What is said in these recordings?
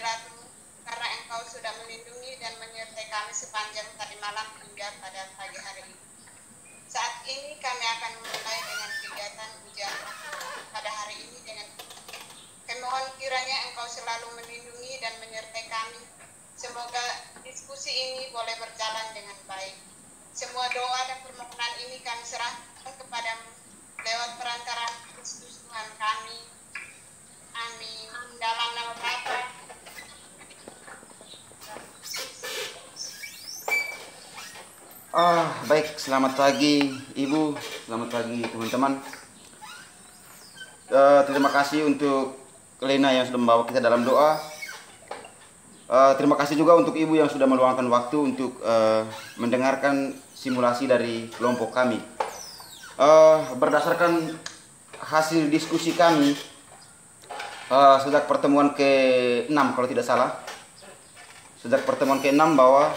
Ratu, karena Engkau sudah melindungi dan menyertai kami sepanjang tadi malam hingga pada pagi hari ini. Saat ini kami akan memulai dengan kegiatan ujian pada hari ini dengan kami mohon kiranya Engkau selalu melindungi dan menyertai kami. Semoga diskusi ini boleh berjalan dengan baik. Semua doa dan permohonan ini kami serahkan kepadamu lewat perantara Kristus Tuhan kami. Amin. Dalam nama Bapa. Baik, selamat pagi Ibu, selamat pagi teman-teman. Terima kasih untuk Lena yang sudah membawa kita dalam doa. Terima kasih juga untuk Ibu yang sudah meluangkan waktu untuk mendengarkan simulasi dari kelompok kami. Berdasarkan hasil diskusi kami sejak pertemuan ke-6 kalau tidak salah, sejak pertemuan ke-6 bahwa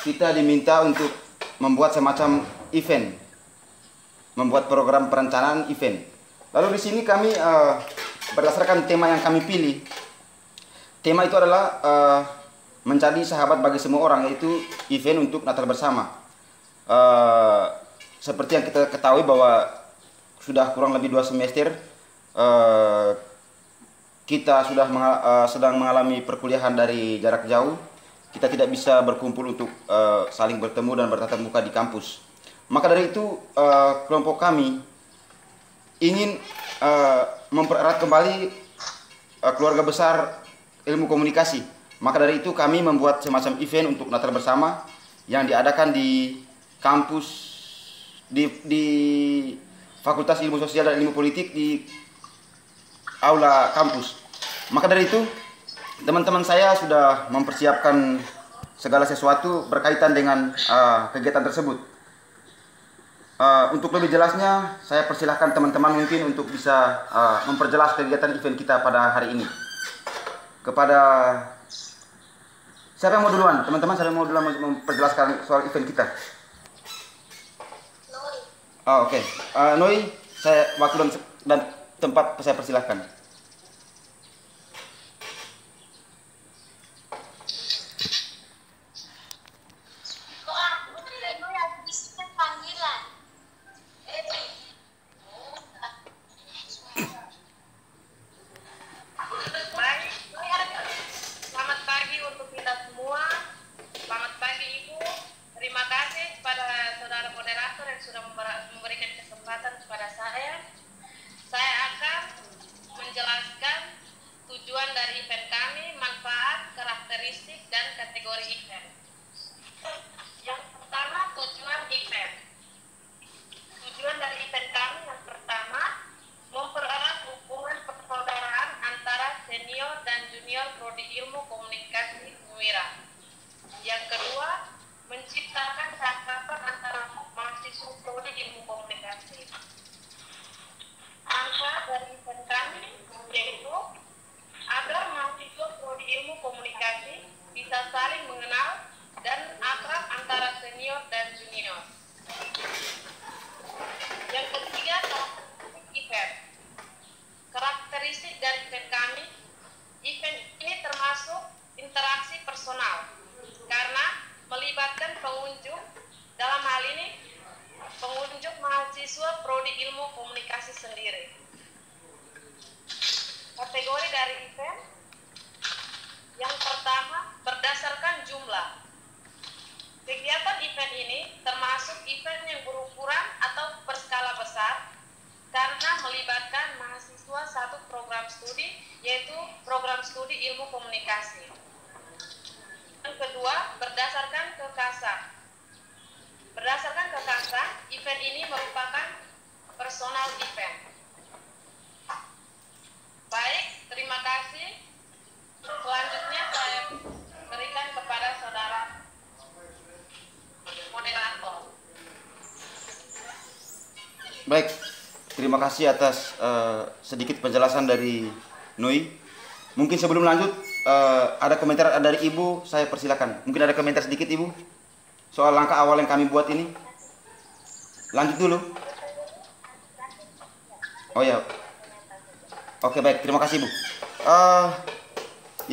kita diminta untuk membuat semacam event, membuat program perencanaan event. Lalu di sini kami berdasarkan tema yang kami pilih, tema itu adalah menjadi sahabat bagi semua orang, yaitu event untuk Natal bersama. Seperti yang kita ketahui bahwa sudah kurang lebih 2 semester kita sudah sedang mengalami perkuliahan dari jarak jauh. Kita tidak bisa berkumpul untuk saling bertemu dan bertatap muka di kampus. Maka dari itu kelompok kami ingin mempererat kembali keluarga besar ilmu komunikasi. Maka dari itu kami membuat semacam event untuk Natal bersama yang diadakan di kampus di Fakultas Ilmu Sosial dan Ilmu Politik di aula kampus. Maka dari itu teman-teman saya sudah mempersiapkan segala sesuatu berkaitan dengan kegiatan tersebut. Untuk lebih jelasnya, saya persilahkan teman-teman mungkin untuk bisa memperjelas kegiatan event kita pada hari ini. Kepada siapa yang mau duluan? Teman-teman, siapa yang mau duluan memperjelaskan soal event kita? Oke. Noi, saya waktu dan tempat saya persilahkan. Kategori dari event yang pertama berdasarkan jumlah. Kegiatan event ini termasuk event yang berukuran atau berskala besar karena melibatkan mahasiswa satu program studi, yaitu program studi ilmu komunikasi. Yang kedua, berdasarkan kekasan. Berdasarkan kekasan, event ini merupakan personal event. Baik, terima kasih. Selanjutnya saya berikan kepada saudara moderator. Baik, terima kasih atas sedikit penjelasan dari Nui. Mungkin sebelum lanjut, ada komentar dari Ibu, saya persilakan. Mungkin ada komentar sedikit Ibu soal langkah awal yang kami buat ini. Lanjut dulu. Oh ya. Oke, baik, terima kasih Bu. Eh,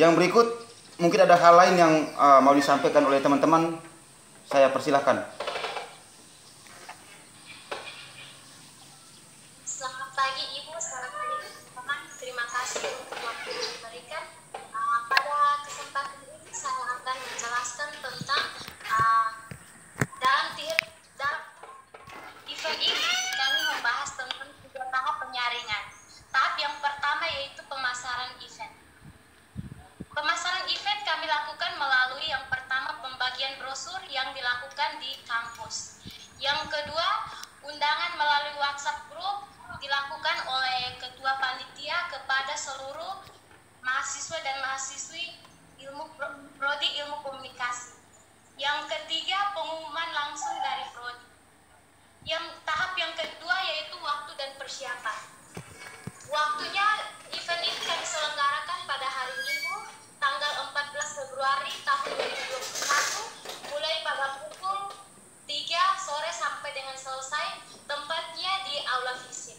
yang berikut mungkin ada hal lain yang mau disampaikan oleh teman-teman. Saya persilahkan. Selamat pagi Ibu, selamat pagi teman-teman. Terima kasih untuk waktu yang diberikan. Pada kesempatan ini saya akan menjelaskan tentang dalam event ini kami membahas tentang 3 tahap penyaringan. Tahap yang pertama yaitu pemasaran event. Pemasaran event kami lakukan melalui yang pertama pembagian brosur yang dilakukan di kampus. Yang kedua, undangan melalui WhatsApp group dilakukan oleh ketua panitia kepada seluruh mahasiswa dan mahasiswi prodi ilmu komunikasi. Yang ketiga, pengumuman langsung dari prodi. Tahap yang kedua yaitu waktu dan persiapan. Waktunya event ini kami selenggarakan pada hari Minggu tanggal 14 Februari tahun 2021 mulai pada pukul 3 sore sampai dengan selesai, tempatnya di Aula Visip.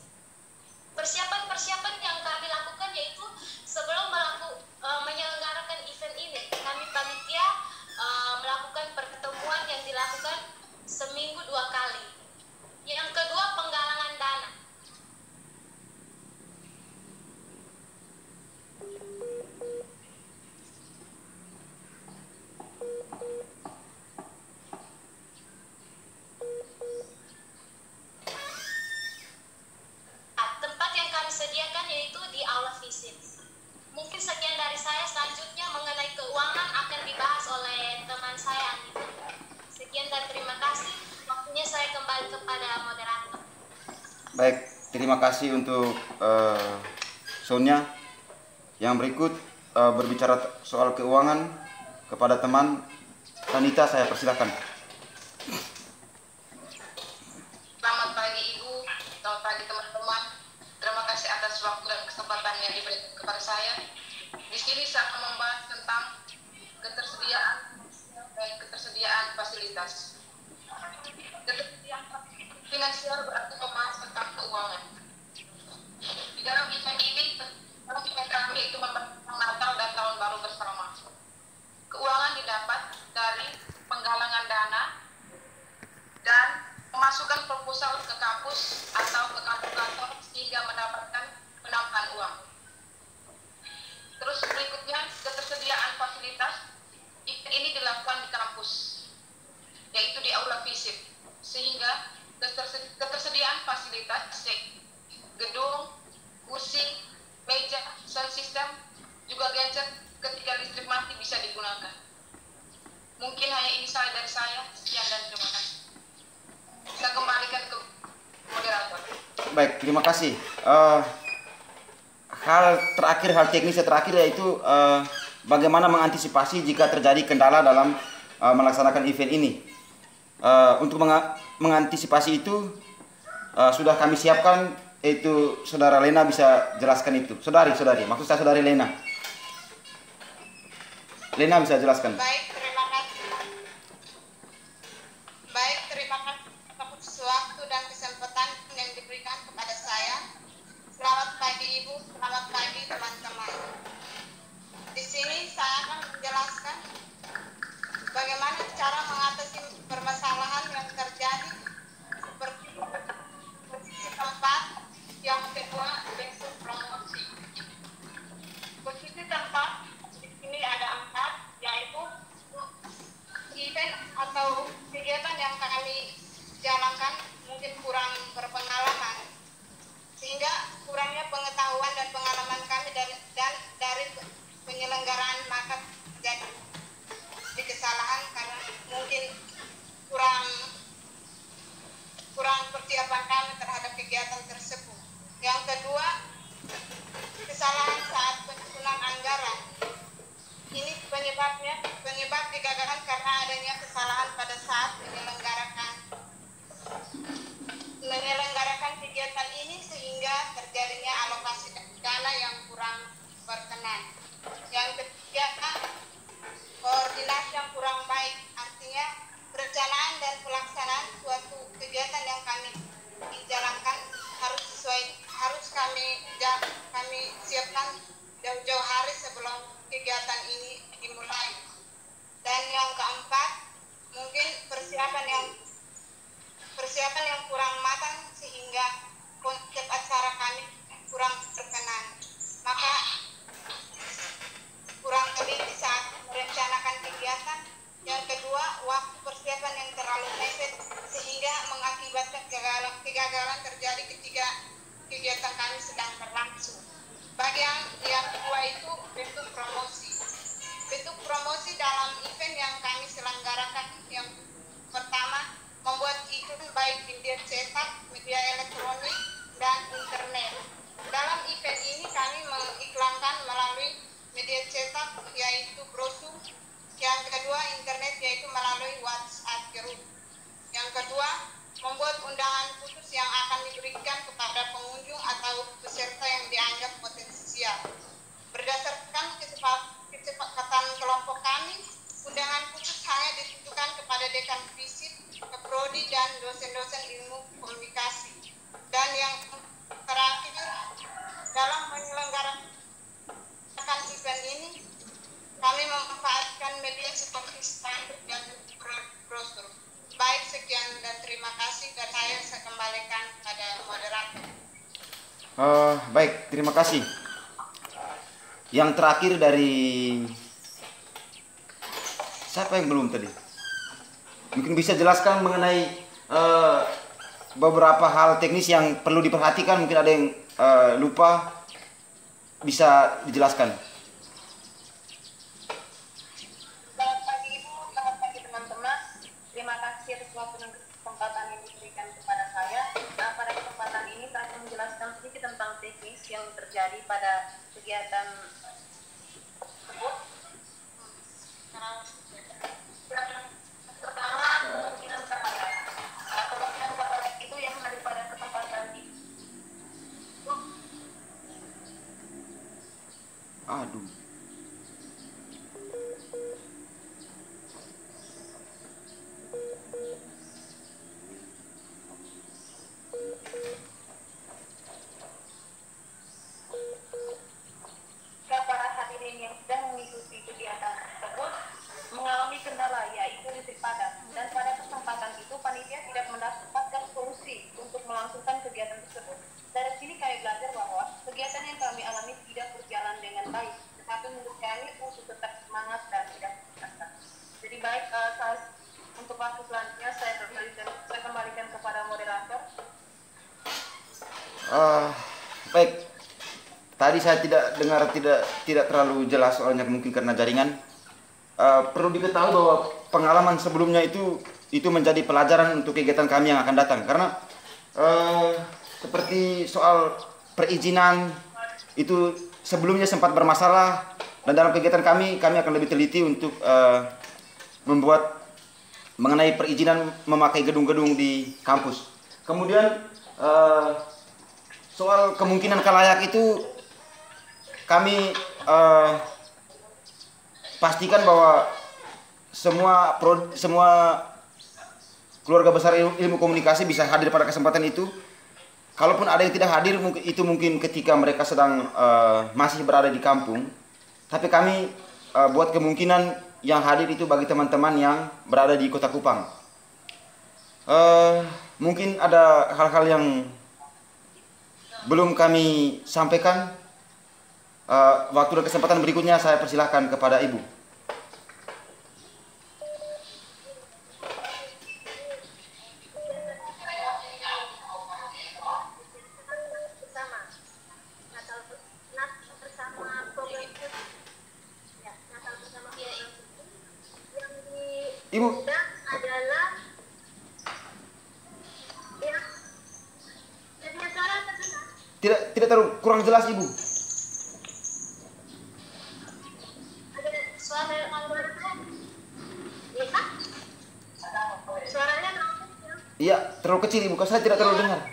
Persiapan-persiapan yang kami lakukan yaitu sebelum menyelenggarakan event ini, kami panitia melakukan pertemuan yang dilakukan seminggu 2 kali. Yang kedua, penggalangan dana. Tempat yang kami sediakan yaitu di Aula Visip. Mungkin sekian dari saya, selanjutnya mengenai keuangan akan dibahas oleh teman saya Anita. Sekian dan terima kasih. Waktunya saya kembali kepada moderator. Baik, terima kasih untuk Sonia. Yang berikut berbicara soal keuangan kepada teman Anita, saya persilakan. Selamat pagi Ibu, selamat pagi teman-teman. Terima kasih atas waktu dan kesempatan yang diberikan kepada saya. Di sini saya akan membahas tentang ketersediaan fasilitas. Ketersediaan finansial berarti membahas tentang keuangan. Di dalam event ini, kami itu membahas tentang Natal dan Tahun Baru bersama. Keuangan didapat dari penggalangan dana dan memasukkan proposal ke kampus atau ke kantor-kantor sehingga mendapatkan penambahan uang. Terus berikutnya, ketersediaan fasilitas ini dilakukan di kampus, yaitu di Aula Visip, sehingga ketersediaan fasilitas gedung, kursi, meja, sound system, juga gadget ketika listrik mati bisa digunakan. Mungkin hanya ini saja dari saya. Sekian dan terima kasih. Saya kembalikan ke moderator. Baik, terima kasih. Hal teknis terakhir yaitu bagaimana mengantisipasi jika terjadi kendala dalam melaksanakan event ini. Untuk mengantisipasi itu sudah kami siapkan, yaitu Saudara Lena bisa jelaskan itu. Saudari, maksud saya Saudari Lena. Lena bisa jelaskan. Baik, terima kasih. Atas waktu dan kesempatan yang diberikan kepada saya. Selamat pagi Ibu, selamat pagi teman-teman. Di sini saya akan menjelaskan bagaimana cara mengatasi permasalahan yang terjadi seperti posisi tempat, yang kedua bentuk promosi. Posisi tempat di sini ada 4, yaitu event atau kegiatan yang kami jalankan mungkin kurang berpengalaman, sehingga kurangnya pengetahuan dan pengalaman kami dari penyelenggaraan, maka terjadi di kesalahan karena mungkin kurang persiapan kami terhadap kegiatan tersebut. Yang kedua, kesalahan saat penyusunan anggaran. Ini penyebab kegagalan karena adanya kesalahan pada saat menyelenggarakan kegiatan ini, sehingga terjadinya alokasi dana yang kurang berkenan. Yang ketiga, koordinasi yang kurang baik, artinya perencanaan dan pelaksanaan suatu kegiatan yang kami jalankan harus kami siapkan jauh-jauh kegiatan ini dimulai. Dan yang keempat, mungkin persiapan yang kurang matang sehingga konsep acara kami kurang berkenan. Maka kurang teliti saat merencanakan kegiatan. Yang kedua, waktu persiapan yang terlalu mepet sehingga mengakibatkan kegagalan terjadi ketika kegiatan kami sedang berlangsung. Bagian yang kedua itu bentuk promosi. Bentuk promosi dalam event yang kami selenggarakan yang pertama, membuat iklan baik media cetak, media elektronik, dan internet. Dalam event ini kami mengiklankan melalui media cetak yaitu brosur. Yang kedua, internet yaitu melalui WhatsApp group. Yang kedua, membuat undangan khusus yang akan diberikan kepada pengunjung atau peserta yang dianggap potensial. Berdasarkan kesepakatan kelompok kami, undangan khusus hanya ditujukan kepada dekan FISIP, keprodi, dan dosen-dosen ilmu komunikasi. Dan yang terakhir, dalam menyelenggarakan event ini, kami memanfaatkan media seperti spanduk dan brosur. Baik, sekian dan terima kasih, dan saya kembalikan kepada moderator. Baik, terima kasih. Yang terakhir dari siapa yang belum tadi? Mungkin bisa jelaskan mengenai beberapa hal teknis yang perlu diperhatikan. Mungkin ada yang lupa, bisa dijelaskan. Selamat pagi Ibu, selamat pagi teman-teman. Terima kasih atas waktu dan kesempatan yang diberikan kepada saya. Pada kesempatan ini saya akan menjelaskan sedikit tentang teknis yang terjadi pada kegiatan tersebut. Pertama, kemungkinan bahaya. Kemungkinan bahaya itu yang hadir pada kesempatan ini. Aduh. Para hadirin yang sedang mengikuti kegiatan tersebut mengalami kendala yaitu listrik padam, dan pada kesempatan itu panitia tidak mendapatkan solusi untuk melangsungkan kegiatan tersebut. Dari sini kami belajar bahwa kegiatan yang kami alami tidak berjalan dengan baik, tetapi menurut kami untuk tetap semangat dan tidak putus asa. Jadi baik, untuk waktu selanjutnya saya kembalikan kepada moderator. Baik. Tadi saya tidak dengar, tidak terlalu jelas soalnya, mungkin karena jaringan. Perlu diketahui bahwa pengalaman sebelumnya itu menjadi pelajaran untuk kegiatan kami yang akan datang. Karena seperti soal perizinan itu sebelumnya sempat bermasalah, dan dalam kegiatan kami akan lebih teliti untuk membuat mengenai perizinan memakai gedung-gedung di kampus. Kemudian soal kemungkinan kalayak itu kami pastikan bahwa semua keluarga besar ilmu komunikasi bisa hadir pada kesempatan itu. Kalaupun ada yang tidak hadir, mungkin ketika mereka sedang masih berada di kampung. Tapi kami buat kemungkinan yang hadir itu bagi teman-teman yang berada di Kota Kupang. Mungkin ada hal-hal yang belum kami sampaikan. Waktu dan kesempatan berikutnya saya persilahkan kepada Ibu. Ibu adalah tidak terlalu kurang jelas, Ibu. Iya, terlalu kecil, Ibu. Saya tidak terlalu dengar.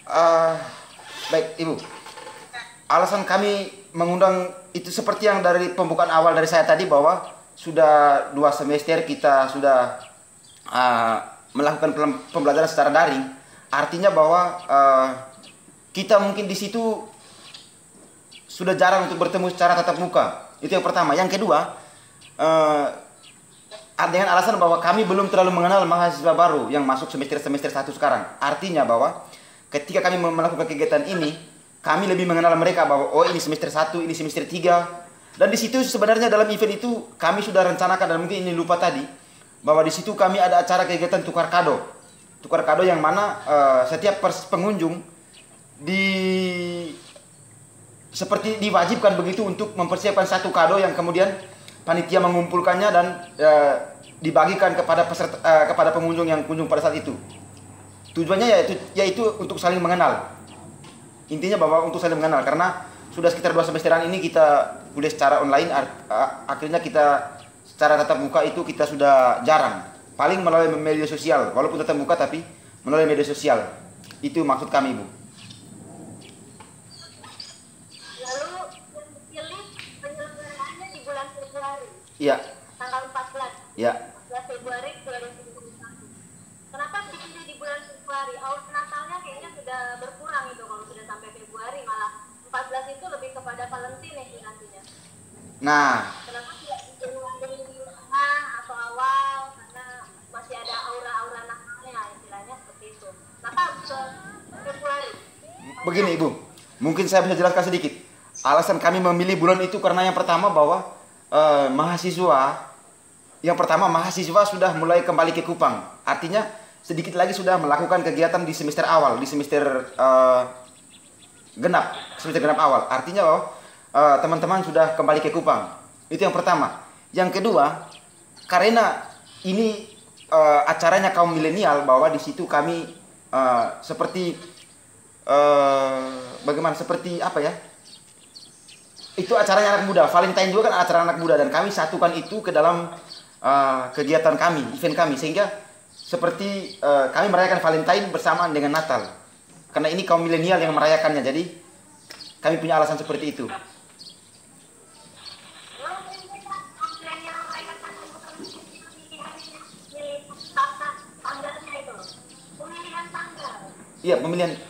Ah, baik Ibu. Alasan kami mengundang itu seperti yang dari pembukaan awal dari saya tadi, bahwa sudah 2 semester kita sudah melakukan pembelajaran secara daring. Artinya bahwa kita mungkin di situ sudah jarang untuk bertemu secara tatap muka. Itu yang pertama. Yang kedua, dengan alasan bahwa kami belum terlalu mengenal mahasiswa baru yang masuk semester 1 sekarang. Artinya bahwa ketika kami melakukan kegiatan ini, kami lebih mengenal mereka bahwa oh ini semester 1, ini semester 3. Dan di situ sebenarnya dalam event itu kami sudah rencanakan, dan mungkin ini lupa tadi, bahwa di situ kami ada acara kegiatan tukar kado. Tukar kado yang mana setiap pengunjung seperti diwajibkan begitu untuk mempersiapkan satu kado yang kemudian panitia mengumpulkannya dan dibagikan kepada kepada pengunjung yang kunjung pada saat itu. Tujuannya yaitu untuk saling mengenal. Intinya bahwa untuk saling mengenal, karena sudah sekitar 2 semesteran ini kita kuliah secara online, akhirnya kita secara tatap muka itu kita sudah jarang. Paling melalui media sosial, walaupun tatap muka tapi melalui media sosial. Itu maksud kami, Bu. Lalu yang dipilih penyelenggaraannya di bulan Februari. Iya. Tanggal 14. Iya. 14 Februari 2021. Kenapa dipilih di bulan Februari? Awal Natalnya kayaknya sudah berkurang itu kalau sudah sampai Februari, malah 14 itu lebih kepada Valentine ya nantinya. Nah, Kenapa tidak di Januari di tengah atau awal? Karena masih ada aura-aura Natalnya, istilahnya seperti itu. Kenapa ke Februari? begini Ibu, mungkin saya bisa jelaskan sedikit. Alasan kami memilih bulan itu karena yang pertama bahwa mahasiswa sudah mulai kembali ke Kupang. Artinya sedikit lagi sudah melakukan kegiatan di semester awal, di semester genap awal. Artinya bahwa teman-teman sudah kembali ke Kupang. Itu yang pertama. Yang kedua, karena ini acaranya kaum milenial, bahwa di situ kami seperti seperti apa ya? Itu acaranya anak muda. Valentine juga kan acara anak muda, dan kami satukan itu ke dalam kegiatan kami, event kami, sehingga seperti kami merayakan Valentine bersamaan dengan Natal. Karena ini kaum milenial yang merayakannya, jadi kami punya alasan seperti itu. Iya, pemilihan. 14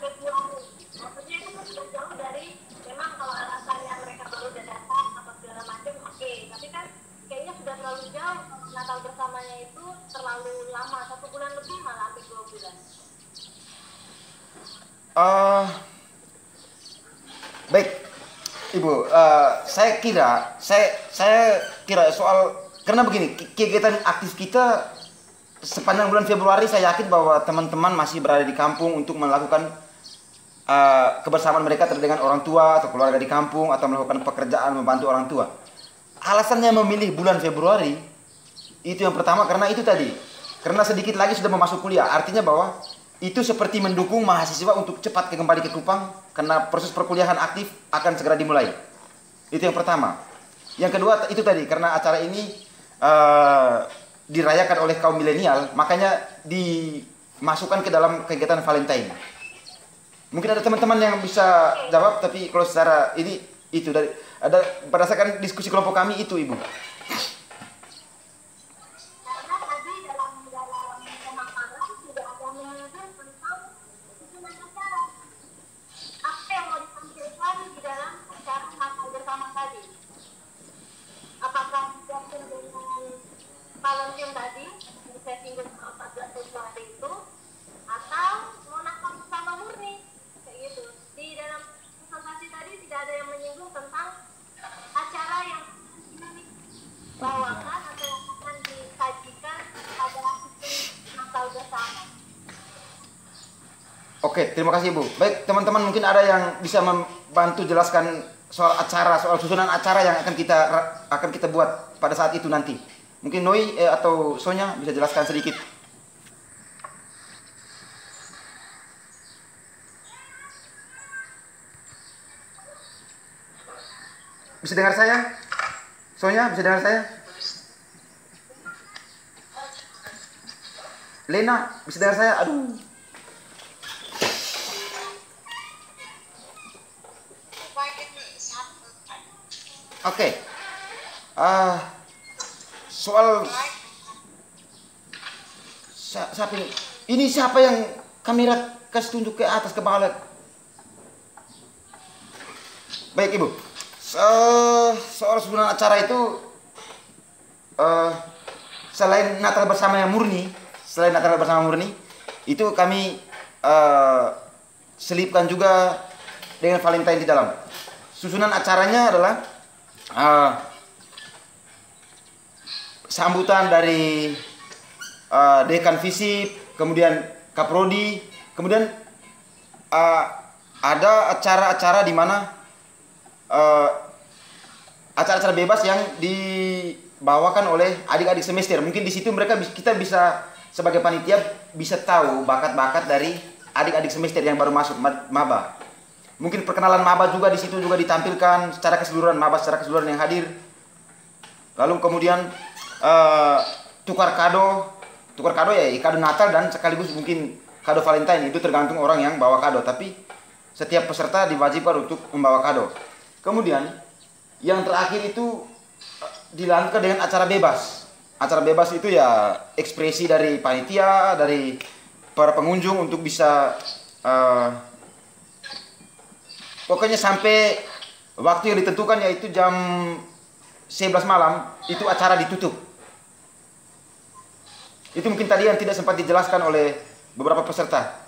Februari. Maksudnya itu kan sudah jauh dari, memang kalau alasannya mereka baru udah datang apa segala macam, oke. Tapi kan kayaknya sudah terlalu jauh. Natal bersamanya itu terlalu lama, 1 bulan lebih, malah hampir 2 bulan. Baik, Ibu, saya kira soal, karena begini, kegiatan aktif kita sepanjang bulan Februari, saya yakin bahwa teman-teman masih berada di kampung untuk melakukan kebersamaan mereka dengan orang tua atau keluarga di kampung, atau melakukan pekerjaan membantu orang tua. Alasannya memilih bulan Februari itu yang pertama karena itu tadi, karena sedikit lagi sudah mau masuk kuliah. Artinya bahwa itu seperti mendukung mahasiswa untuk cepat kembali ke Kupang, karena proses perkuliahan aktif akan segera dimulai. Itu yang pertama. Yang kedua itu tadi, karena acara ini dirayakan oleh kaum milenial, makanya dimasukkan ke dalam kegiatan Valentine. Mungkin ada teman-teman yang bisa jawab, tapi kalau secara ini itu dari ada berdasarkan diskusi kelompok kami itu, Ibu. Karena tadi dalam pemaparan sudah ada menyebut tentang susunan acara. Apa yang mau ditampilkan di dalam acara Natal bersama tadi? Apakah diatur dengan Valentine tadi, yang saya singgung 14 Februari itu, atau mau Natal bersama murni? Kayak gitu. Di dalam presentasi tadi tidak ada yang menyinggung tentang acara yang dibawakan atau yang akan disajikan pada sistem Natal bersama. Oke, terima kasih Ibu. Baik, teman-teman mungkin ada yang bisa membantu jelaskan soal acara, soal susunan acara yang akan kita buat pada saat itu nanti. Mungkin Noi atau Sonya bisa jelaskan sedikit. Bisa dengar saya? Sonya, bisa dengar saya? Lena, bisa dengar saya? Aduh. Oke. Soal siapa ini? Ini siapa yang kamera kasih tunjuk ke atas ke bawah? Baik Ibu. Soal susunan acara itu selain Natal bersama yang murni, itu kami selipkan juga dengan Valentine di dalam. Susunan acaranya adalah sambutan dari Dekan Visip, kemudian Kaprodi, kemudian ada acara-acara di mana acara-acara bebas yang dibawakan oleh adik-adik semester. Mungkin di situ kita bisa sebagai panitia bisa tahu bakat-bakat dari adik-adik semester yang baru masuk maba. Mungkin perkenalan maba juga di situ juga ditampilkan secara keseluruhan, maba secara keseluruhan yang hadir. Lalu kemudian tukar kado ya, kado Natal dan sekaligus mungkin kado Valentine, itu tergantung orang yang bawa kado, tapi setiap peserta diwajibkan untuk membawa kado. Kemudian yang terakhir itu dilanjutkan dengan acara bebas. Acara bebas itu ya ekspresi dari panitia, dari para pengunjung untuk bisa pokoknya sampai waktu yang ditentukan, yaitu jam 11 malam itu acara ditutup. Itu mungkin tadi yang tidak sempat dijelaskan oleh beberapa peserta.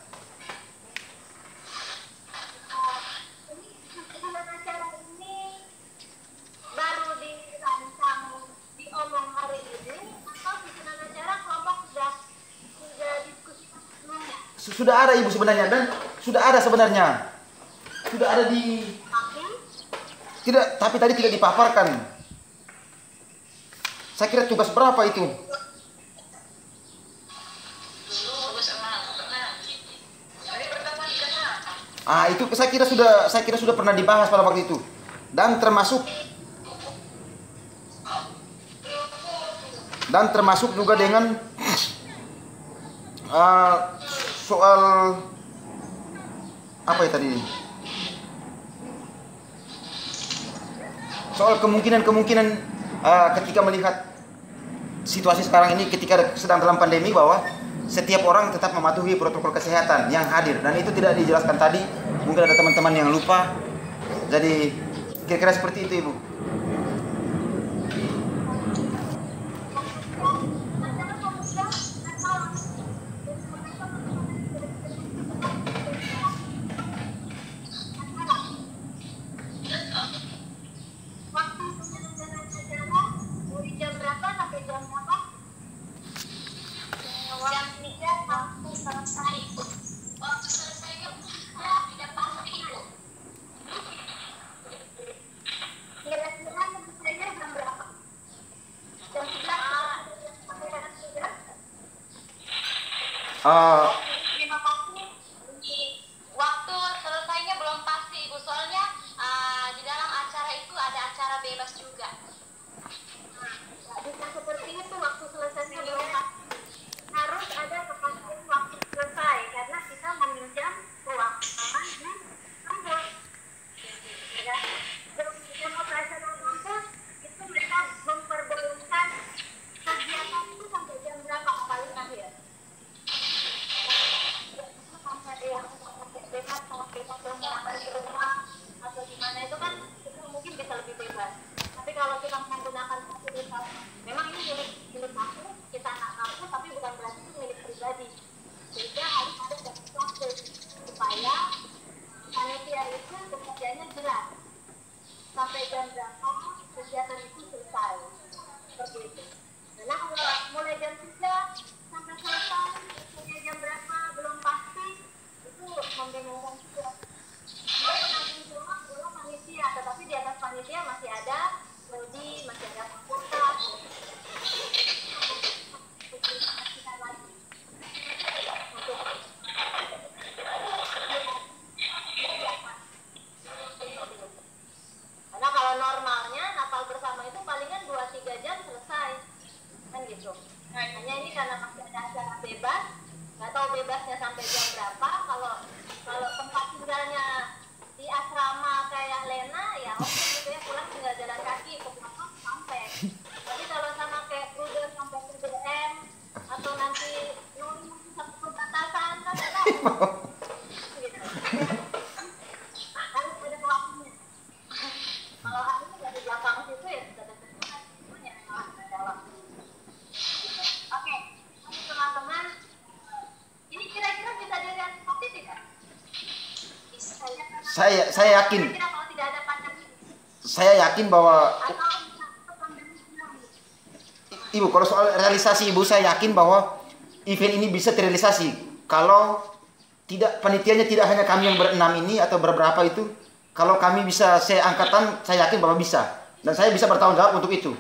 Sudah ada Ibu sebenarnya, dan sudah ada di tidak, tapi tadi tidak dipaparkan. Saya kira tugas berapa itu? Itu saya kira sudah pernah dibahas pada waktu itu, dan termasuk juga dengan soal apa ya tadi? Soal kemungkinan ketika melihat situasi sekarang ini, ketika sedang dalam pandemi, bahwa setiap orang tetap mematuhi protokol kesehatan yang hadir, dan itu tidak dijelaskan tadi. Mungkin ada teman-teman yang lupa. Jadi kira-kira seperti itu, Ibu. Terima kasih. Waktu selesainya belum pasti, Ibu. Soalnya di dalam acara itu ada acara bebas juga. Bisa seperti itu, waktu selesainya belum pasti. Harus ada kepastian waktu selesai, karena kita meminjam ruangan di kampus. Ya, dalam operasional kampus itu mereka memperbolehkan kegiatan itu sampai jam berapa paling akhir. Bebas kalau kita menggunakan di rumah atau gimana, itu kan kita mungkin bisa lebih bebas. Tapi kalau kita menggunakan fasilitas, memang ini milik aku, kita anak kampus, tapi bukan berarti itu milik pribadi. Sehingga harus ada batas waktu supaya panitia itu bekerjanya jelas sampai jam berapa kegiatan itu selesai, seperti itu. Karena kalau mulai jam 3 sampai selesai, sampai jam berapa belum pasti, itu membingungkan juga. Penanggung jawab adalah panitia, tetapi di atas panitia masih ada prodi, masih ada fakultas. Untuk bebas, nggak tahu bebasnya sampai jam berapa. Kalau kalau tempat tinggalnya di asrama kayak Lena ya oke gitu ya, pulang tinggal jalan kaki ke belakang sampai. Tapi kalau sama kayak Bruder sampai ke BM atau nanti Nuri sampai perbatasan kan enggak gitu. Harus ada waktunya. Kalau hari ini dari belakang situ ya sudah ada kesulitan semuanya memang ada waktu. Oke, teman-teman, ini kira-kira bisa dilihat seperti tidak? Saya yakin. Kira-kira kalau tidak ada pandemi. Saya yakin bahwa Atau pandemi tsunami. Ibu, kalau soal realisasi Ibu, saya yakin bahwa event ini bisa terrealisasi. Kalau tidak, panitianya tidak hanya kami yang berenam ini atau beberapa itu, kalau kami bisa seangkatan, saya yakin bahwa bisa. Dan saya bisa bertanggung jawab untuk itu.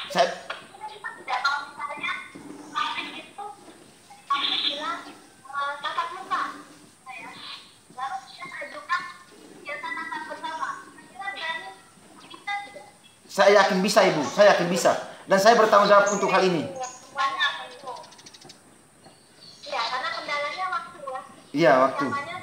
Saya Tidak, kalau misalnya kemarin itu kami bilang tatap muka, ya. Lalu kita ajukan kegiatan tatap bersama. Kira berani kita tidak? saya yakin bisa Ibu, saya yakin bisa. Dan saya bertanggung jawab untuk hal ini. Semuanya apa itu? Ya, karena kendalanya waktu ya. Iya, waktu. Namanya